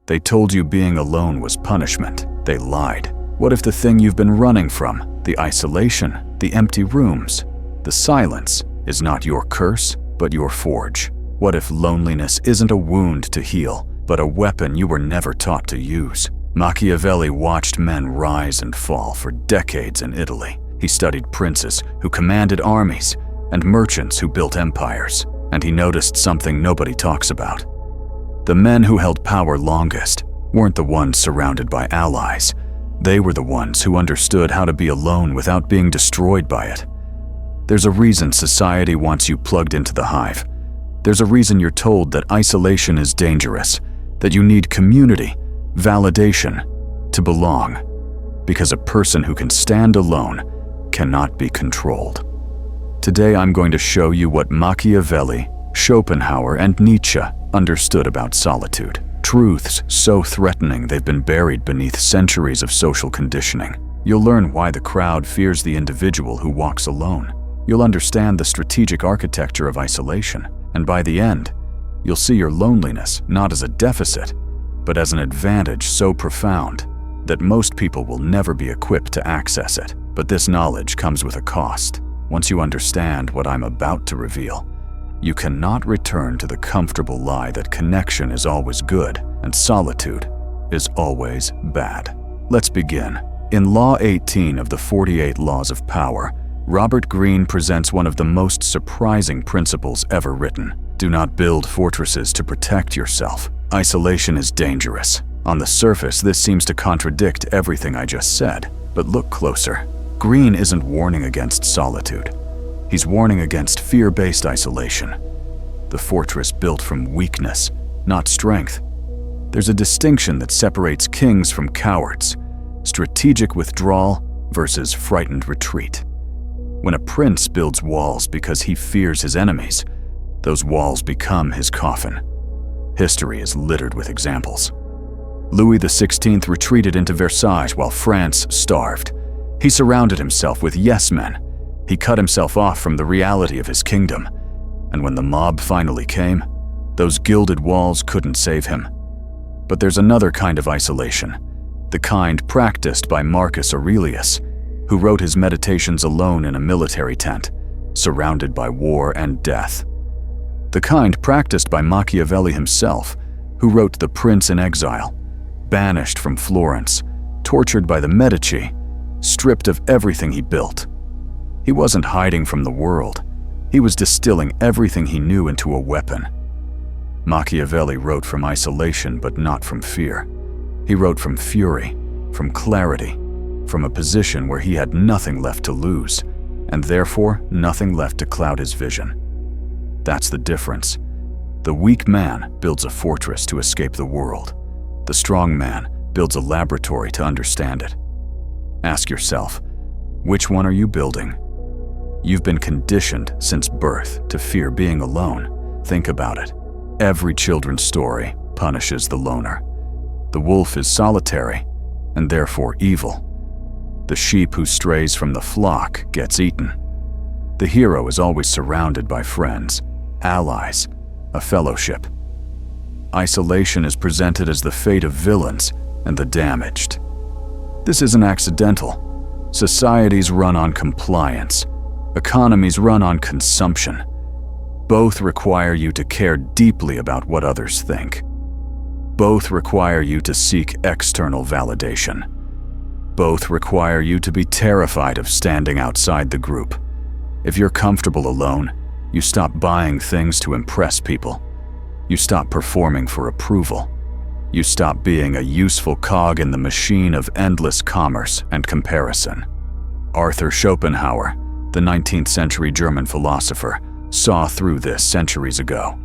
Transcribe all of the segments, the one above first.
They told you being alone was punishment. They lied. What if the thing you've been running from, the isolation, the empty rooms, the silence, is not your curse, but your forge? What if loneliness isn't a wound to heal, but a weapon you were never taught to use? Machiavelli watched men rise and fall for decades in Italy. He studied princes who commanded armies and merchants who built empires, and he noticed something nobody talks about. The men who held power longest weren't the ones surrounded by allies. They were the ones who understood how to be alone without being destroyed by it. There's a reason society wants you plugged into the hive. There's a reason you're told that isolation is dangerous, that you need community, validation, to belong, because a person who can stand alone cannot be controlled. Today I'm going to show you what Machiavelli, Schopenhauer, and Nietzsche understood about solitude. Truths so threatening they've been buried beneath centuries of social conditioning. You'll learn why the crowd fears the individual who walks alone. You'll understand the strategic architecture of isolation, and by the end, you'll see your loneliness not as a deficit, but as an advantage so profound that most people will never be equipped to access it. But this knowledge comes with a cost. Once you understand what I'm about to reveal, you cannot return to the comfortable lie that connection is always good and solitude is always bad. Let's begin. In Law 18 of the 48 Laws of Power, Robert Greene presents one of the most surprising principles ever written. Do not build fortresses to protect yourself. Isolation is dangerous. On the surface, this seems to contradict everything I just said, but look closer. Greene isn't warning against solitude. He's warning against fear-based isolation, the fortress built from weakness, not strength. There's a distinction that separates kings from cowards, strategic withdrawal versus frightened retreat. When a prince builds walls because he fears his enemies, those walls become his coffin. History is littered with examples. Louis XVI retreated into Versailles while France starved. He surrounded himself with yes-men. He cut himself off from the reality of his kingdom. And when the mob finally came, those gilded walls couldn't save him. But there's another kind of isolation, the kind practiced by Marcus Aurelius, who wrote his meditations alone in a military tent, surrounded by war and death. The kind practiced by Machiavelli himself, who wrote The Prince in Exile, banished from Florence, tortured by the Medici, stripped of everything he built. He wasn't hiding from the world. He was distilling everything he knew into a weapon. Machiavelli wrote from isolation, but not from fear. He wrote from fury, from clarity, from a position where he had nothing left to lose, and therefore nothing left to cloud his vision. That's the difference. The weak man builds a fortress to escape the world. The strong man builds a laboratory to understand it. Ask yourself, which one are you building? You've been conditioned since birth to fear being alone. Think about it. Every children's story punishes the loner. The wolf is solitary and therefore evil. The sheep who strays from the flock gets eaten. The hero is always surrounded by friends, allies, a fellowship. Isolation is presented as the fate of villains and the damaged. This isn't accidental. Societies run on compliance. Economies run on consumption. Both require you to care deeply about what others think. Both require you to seek external validation. Both require you to be terrified of standing outside the group. If you're comfortable alone, you stop buying things to impress people. You stop performing for approval. You stop being a useful cog in the machine of endless commerce and comparison. Arthur Schopenhauer, the 19th century German philosopher, saw through this centuries ago.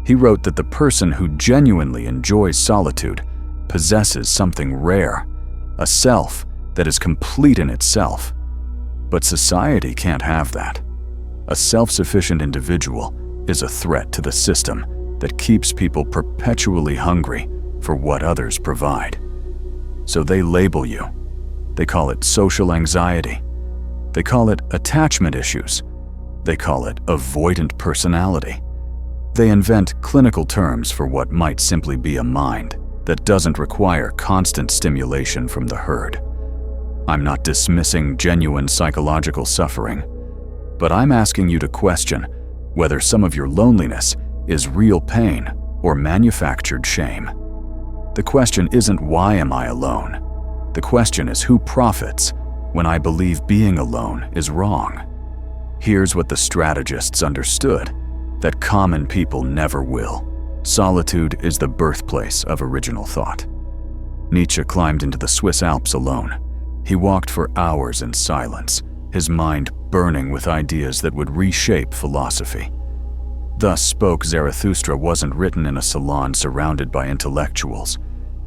He wrote that the person who genuinely enjoys solitude possesses something rare, a self that is complete in itself. But society can't have that. A self-sufficient individual is a threat to the system that keeps people perpetually hungry for what others provide. So they label you. They call it social anxiety. They call it attachment issues. They call it avoidant personality. They invent clinical terms for what might simply be a mind. that doesn't require constant stimulation from the herd. I'm not dismissing genuine psychological suffering, but I'm asking you to question whether some of your loneliness is real pain or manufactured shame. The question isn't why am I alone? The question is who profits when I believe being alone is wrong? Here's what the strategists understood that common people never will. Solitude is the birthplace of original thought. Nietzsche climbed into the Swiss Alps alone. He walked for hours in silence, his mind burning with ideas that would reshape philosophy. Thus Spoke Zarathustra wasn't written in a salon surrounded by intellectuals.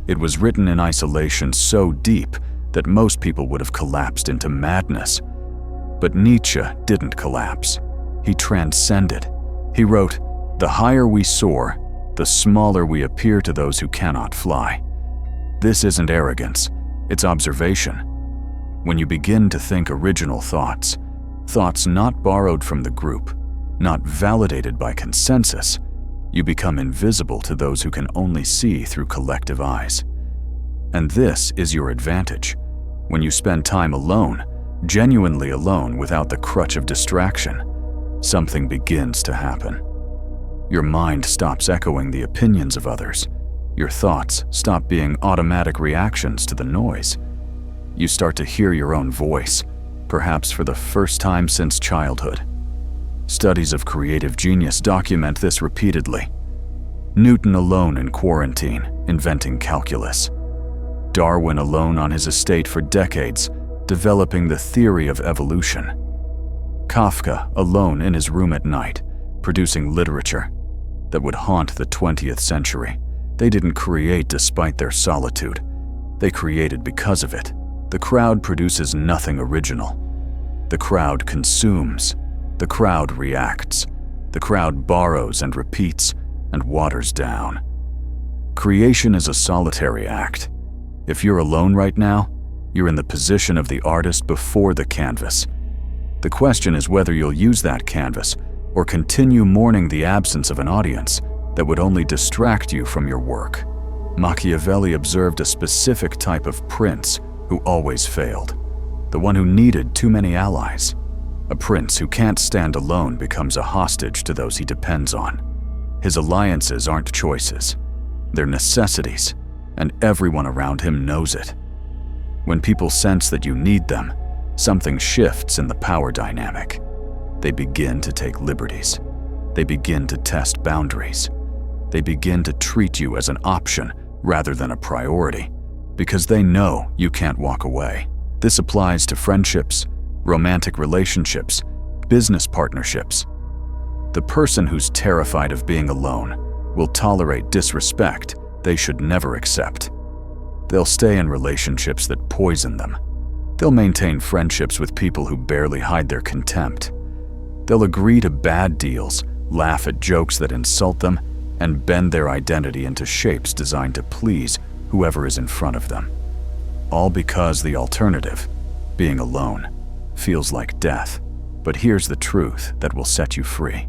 It was written in isolation so deep that most people would have collapsed into madness. But Nietzsche didn't collapse. He transcended. He wrote, "The higher we soar, the smaller we appear to those who cannot fly." This isn't arrogance, it's observation. When you begin to think original thoughts, thoughts not borrowed from the group, not validated by consensus, you become invisible to those who can only see through collective eyes. And this is your advantage. When you spend time alone, genuinely alone without the crutch of distraction, something begins to happen. Your mind stops echoing the opinions of others. Your thoughts stop being automatic reactions to the noise. You start to hear your own voice, perhaps for the first time since childhood. Studies of creative genius document this repeatedly. Newton alone in quarantine, inventing calculus. Darwin alone on his estate for decades, developing the theory of evolution. Kafka alone in his room at night, producing literature that would haunt the 20th century. They didn't create despite their solitude. They created because of it. The crowd produces nothing original. The crowd consumes. The crowd reacts. The crowd borrows and repeats and waters down. Creation is a solitary act. If you're alone right now, you're in the position of the artist before the canvas. The question is whether you'll use that canvas or continue mourning the absence of an audience that would only distract you from your work. Machiavelli observed a specific type of prince who always failed, the one who needed too many allies. A prince who can't stand alone becomes a hostage to those he depends on. His alliances aren't choices, they're necessities, and everyone around him knows it. When people sense that you need them, something shifts in the power dynamic. They begin to take liberties. They begin to test boundaries. They begin to treat you as an option rather than a priority, because they know you can't walk away. This applies to friendships, romantic relationships, business partnerships. The person who's terrified of being alone will tolerate disrespect they should never accept. They'll stay in relationships that poison them. They'll maintain friendships with people who barely hide their contempt. They'll agree to bad deals, laugh at jokes that insult them, and bend their identity into shapes designed to please whoever is in front of them. All because the alternative, being alone, feels like death. But here's the truth that will set you free.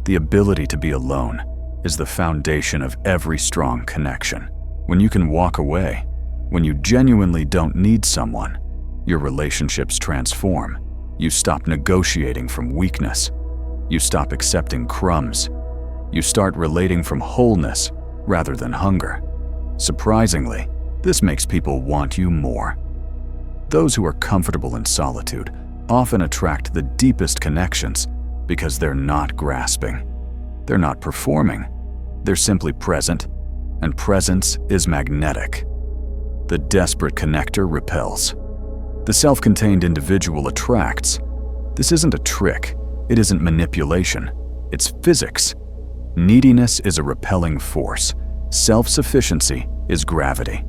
The ability to be alone is the foundation of every strong connection. When you can walk away, when you genuinely don't need someone, your relationships transform. You stop negotiating from weakness. You stop accepting crumbs. You start relating from wholeness rather than hunger. Surprisingly, this makes people want you more. Those who are comfortable in solitude often attract the deepest connections because they're not grasping. They're not performing. They're simply present, and presence is magnetic. The desperate connector repels. The self-contained individual attracts. This isn't a trick. It isn't manipulation. It's physics. Neediness is a repelling force. Self-sufficiency is gravity.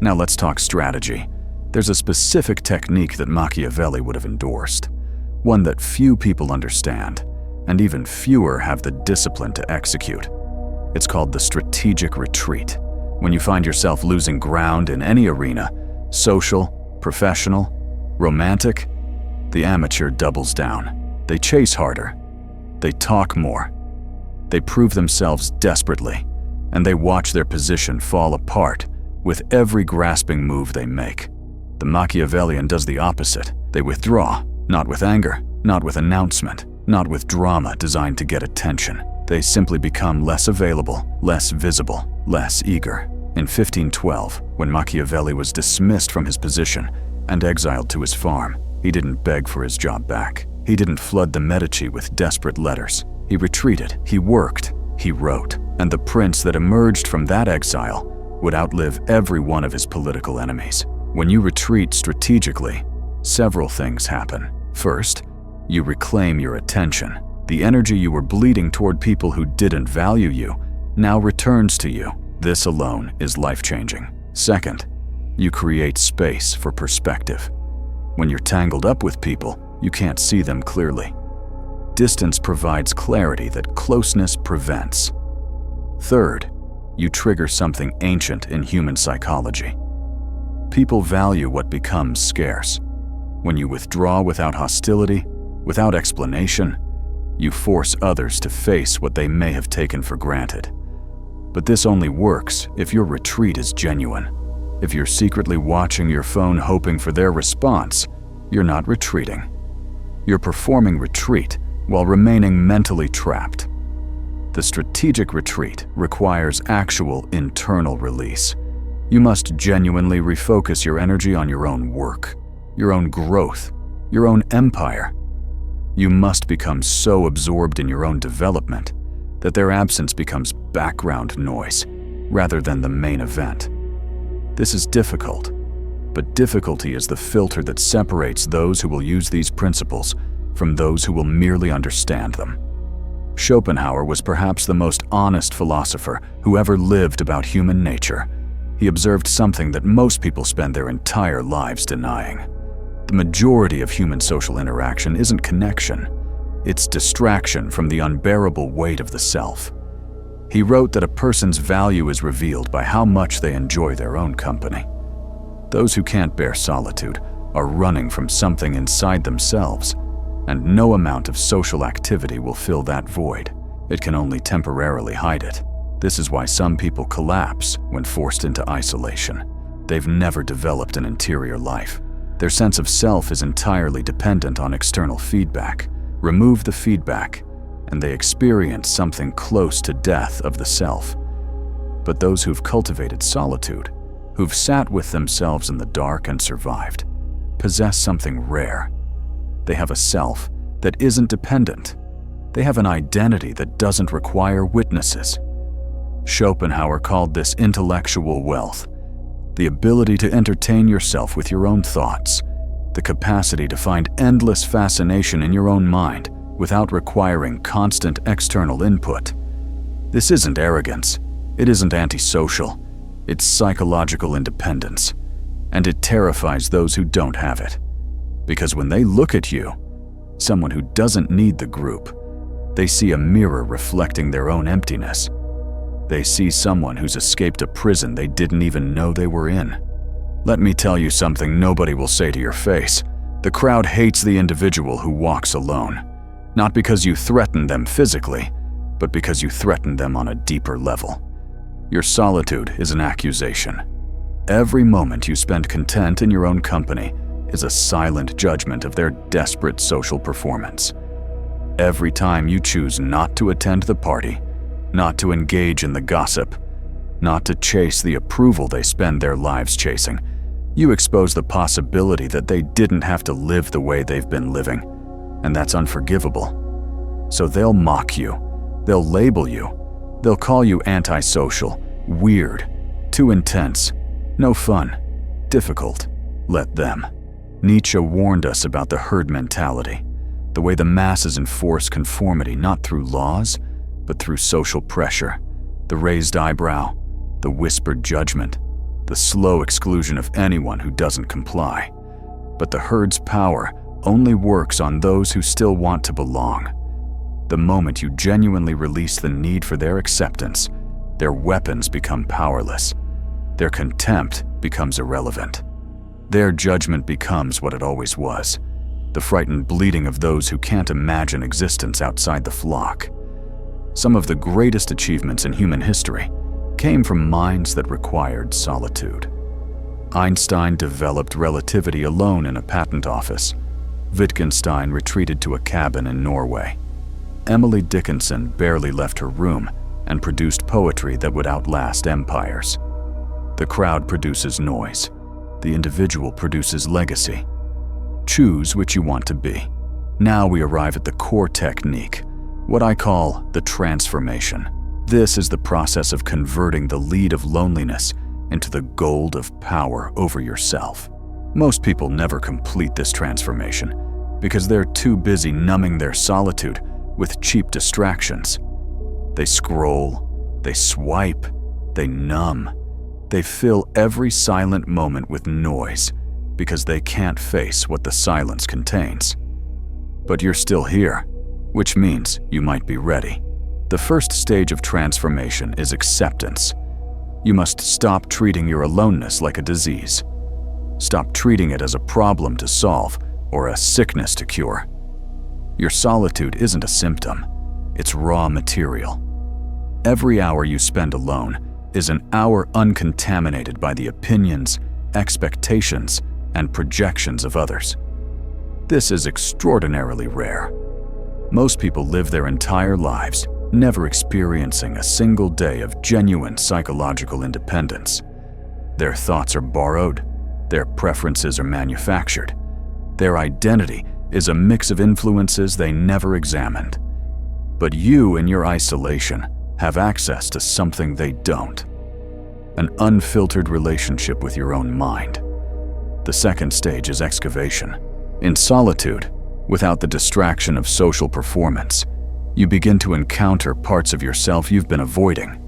Now let's talk strategy. There's a specific technique that Machiavelli would have endorsed, one that few people understand, and even fewer have the discipline to execute. It's called the strategic retreat. When you find yourself losing ground in any arena, social, professional, romantic, the amateur doubles down. They chase harder. They talk more. They prove themselves desperately. and they watch their position fall apart with every grasping move they make. The Machiavellian does the opposite. They withdraw, not with anger, not with announcement, not with drama designed to get attention. They simply become less available, less visible, less eager. In 1512, when Machiavelli was dismissed from his position and exiled to his farm, he didn't beg for his job back. He didn't flood the Medici with desperate letters. He retreated, he worked, he wrote. And the prince that emerged from that exile would outlive every one of his political enemies. When you retreat strategically, several things happen. First, you reclaim your attention. The energy you were bleeding toward people who didn't value you now returns to you. This alone is life-changing. Second, you create space for perspective. When you're tangled up with people, you can't see them clearly. Distance provides clarity that closeness prevents. Third, you trigger something ancient in human psychology. People value what becomes scarce. When you withdraw without hostility, without explanation, you force others to face what they may have taken for granted. But this only works if your retreat is genuine. If you're secretly watching your phone hoping for their response, you're not retreating. You're performing retreat while remaining mentally trapped. The strategic retreat requires actual internal release. You must genuinely refocus your energy on your own work, your own growth, your own empire. You must become so absorbed in your own development that their absence becomes background noise rather than the main event. This is difficult, but difficulty is the filter that separates those who will use these principles from those who will merely understand them. Schopenhauer was perhaps the most honest philosopher who ever lived about human nature. He observed something that most people spend their entire lives denying. The majority of human social interaction isn't connection, it's distraction from the unbearable weight of the self. He wrote that a person's value is revealed by how much they enjoy their own company. Those who can't bear solitude are running from something inside themselves, and no amount of social activity will fill that void. It can only temporarily hide it. This is why some people collapse when forced into isolation. They've never developed an interior life. Their sense of self is entirely dependent on external feedback. Remove the feedback, and they experience something close to death of the self. But those who've cultivated solitude, who've sat with themselves in the dark and survived, possess something rare. They have a self that isn't dependent. They have an identity that doesn't require witnesses. Schopenhauer called this intellectual wealth, the ability to entertain yourself with your own thoughts, the capacity to find endless fascination in your own mind without requiring constant external input. This isn't arrogance, it isn't antisocial, it's psychological independence, and it terrifies those who don't have it. Because when they look at you, someone who doesn't need the group, they see a mirror reflecting their own emptiness. They see someone who's escaped a prison they didn't even know they were in. Let me tell you something nobody will say to your face. The crowd hates the individual who walks alone, not because you threaten them physically, but because you threaten them on a deeper level. Your solitude is an accusation. Every moment you spend content in your own company is a silent judgment of their desperate social performance. Every time you choose not to attend the party, not to engage in the gossip, not to chase the approval they spend their lives chasing, you expose the possibility that they didn't have to live the way they've been living, and that's unforgivable. So they'll mock you, they'll label you, they'll call you antisocial, weird, too intense, no fun, difficult. Let them. Nietzsche warned us about the herd mentality, the way the masses enforce conformity not through laws, but through social pressure, the raised eyebrow, the whispered judgment, the slow exclusion of anyone who doesn't comply. But the herd's power only works on those who still want to belong. The moment you genuinely release the need for their acceptance, their weapons become powerless. Their contempt becomes irrelevant. Their judgment becomes what it always was, the frightened bleating of those who can't imagine existence outside the flock. Some of the greatest achievements in human history came from minds that required solitude. Einstein developed relativity alone in a patent office. Wittgenstein retreated to a cabin in Norway. Emily Dickinson barely left her room and produced poetry that would outlast empires. The crowd produces noise. The individual produces legacy. Choose which you want to be. Now we arrive at the core technique, what I call the transformation. This is the process of converting the lead of loneliness into the gold of power over yourself. Most people never complete this transformation because they're too busy numbing their solitude with cheap distractions. They scroll, they swipe, they numb. They fill every silent moment with noise because they can't face what the silence contains. But you're still here, which means you might be ready. The first stage of transformation is acceptance. You must stop treating your aloneness like a disease. Stop treating it as a problem to solve or a sickness to cure. Your solitude isn't a symptom, it's raw material. Every hour you spend alone is an hour uncontaminated by the opinions, expectations, and projections of others. This is extraordinarily rare. Most people live their entire lives never experiencing a single day of genuine psychological independence. Their thoughts are borrowed, their preferences are manufactured. Their identity is a mix of influences they never examined. But you, in your isolation, have access to something they don't: an unfiltered relationship with your own mind. The second stage is excavation. In solitude, without the distraction of social performance, you begin to encounter parts of yourself you've been avoiding,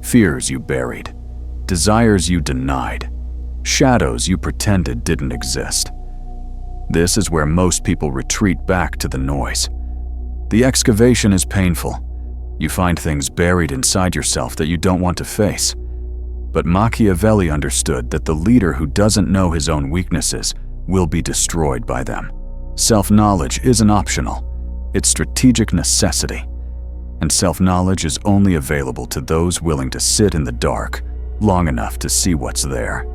fears you buried, desires you denied, shadows you pretended didn't exist. This is where most people retreat back to the noise. The excavation is painful. You find things buried inside yourself that you don't want to face. But Machiavelli understood that the leader who doesn't know his own weaknesses will be destroyed by them. Self-knowledge isn't optional. It's strategic necessity. And self-knowledge is only available to those willing to sit in the dark long enough to see what's there.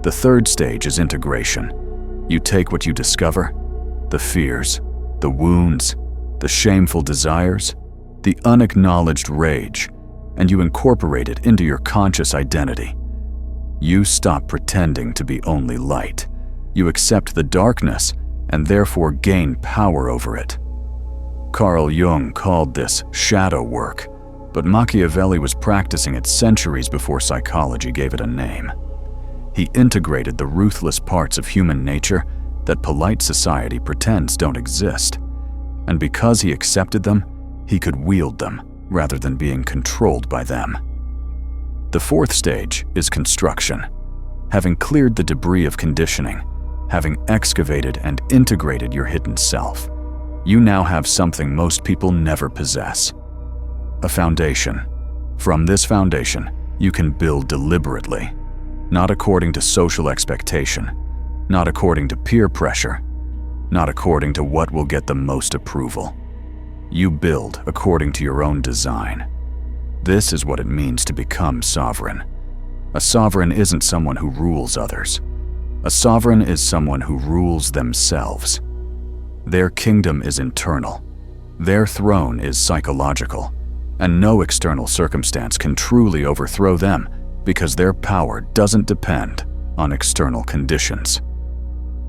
The third stage is integration. You take what you discover, the fears, the wounds, the shameful desires, the unacknowledged rage, and you incorporate it into your conscious identity. You stop pretending to be only light. You accept the darkness and therefore gain power over it. Carl Jung called this shadow work, but Machiavelli was practicing it centuries before psychology gave it a name. He integrated the ruthless parts of human nature that polite society pretends don't exist. And because he accepted them, he could wield them rather than being controlled by them. The fourth stage is construction. Having cleared the debris of conditioning, having excavated and integrated your hidden self, you now have something most people never possess: a foundation. From this foundation, you can build deliberately, not according to social expectation, not according to peer pressure, not according to what will get the most approval. You build according to your own design. This is what it means to become sovereign. A sovereign isn't someone who rules others. A sovereign is someone who rules themselves. Their kingdom is internal. Their throne is psychological, and no external circumstance can truly overthrow them because their power doesn't depend on external conditions.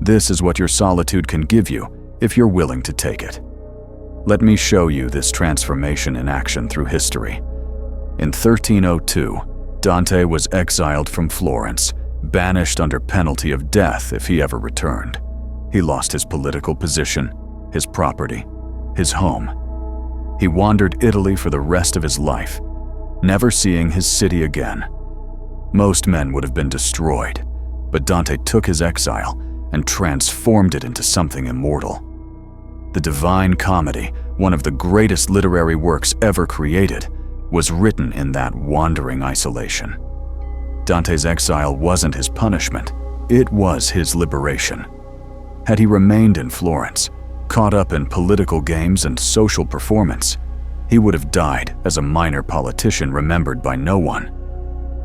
This is what your solitude can give you if you're willing to take it. Let me show you this transformation in action through history. In 1302, Dante was exiled from Florence, banished under penalty of death if he ever returned. He lost his political position, his property, his home. He wandered Italy for the rest of his life, never seeing his city again. Most men would have been destroyed, but Dante took his exile and transformed it into something immortal. The Divine Comedy, one of the greatest literary works ever created, was written in that wandering isolation. Dante's exile wasn't his punishment, it was his liberation. Had he remained in Florence, caught up in political games and social performance, he would have died as a minor politician remembered by no one.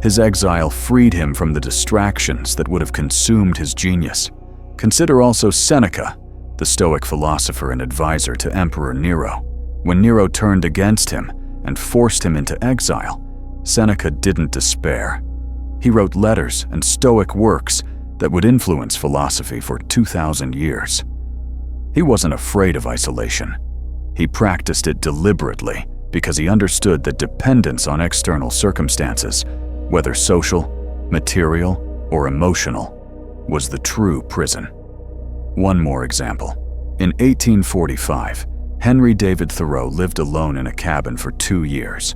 His exile freed him from the distractions that would have consumed his genius. Consider also Seneca, the Stoic philosopher and advisor to Emperor Nero. When Nero turned against him and forced him into exile, Seneca didn't despair. He wrote letters and Stoic works that would influence philosophy for 2,000 years. He wasn't afraid of isolation. He practiced it deliberately because he understood that dependence on external circumstances, whether social, material, or emotional, was the true prison. One more example. In 1845, Henry David Thoreau lived alone in a cabin for 2 years.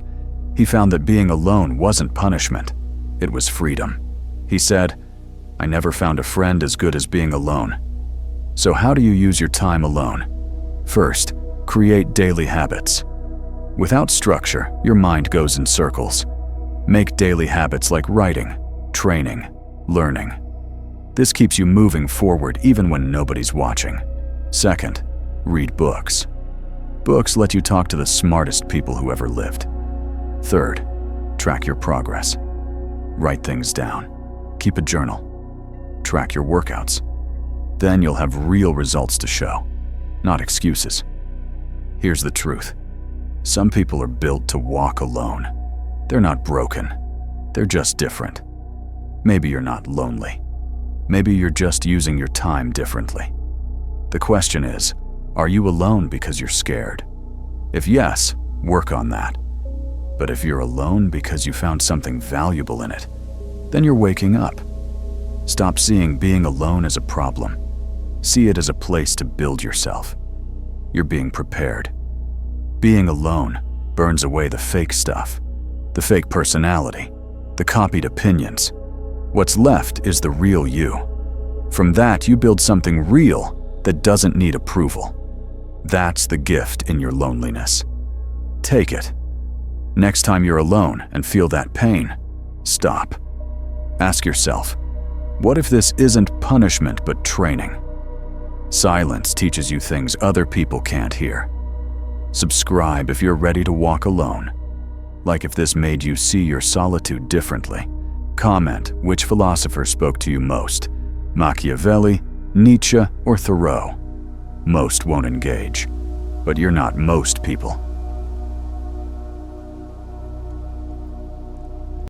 He found that being alone wasn't punishment, it was freedom. He said, "I never found a friend as good as being alone." So how do you use your time alone? First, create daily habits. Without structure, your mind goes in circles. Make daily habits like writing, training, learning. This keeps you moving forward even when nobody's watching. Second, read books. Books let you talk to the smartest people who ever lived. Third, track your progress. Write things down. Keep a journal. Track your workouts. Then you'll have real results to show, not excuses. Here's the truth. Some people are built to walk alone. They're not broken. They're just different. Maybe you're not lonely. Maybe you're just using your time differently. The question is, are you alone because you're scared? If yes, work on that. But if you're alone because you found something valuable in it, then you're waking up. Stop seeing being alone as a problem. See it as a place to build yourself. You're being prepared. Being alone burns away the fake stuff, the fake personality, the copied opinions. What's left is the real you. From that, you build something real that doesn't need approval. That's the gift in your loneliness. Take it. Next time you're alone and feel that pain, stop. Ask yourself, what if this isn't punishment but training? Silence teaches you things other people can't hear. Subscribe if you're ready to walk alone. Like if this made you see your solitude differently. Comment which philosopher spoke to you most, Machiavelli, Nietzsche, or Thoreau. Most won't engage, but you're not most people.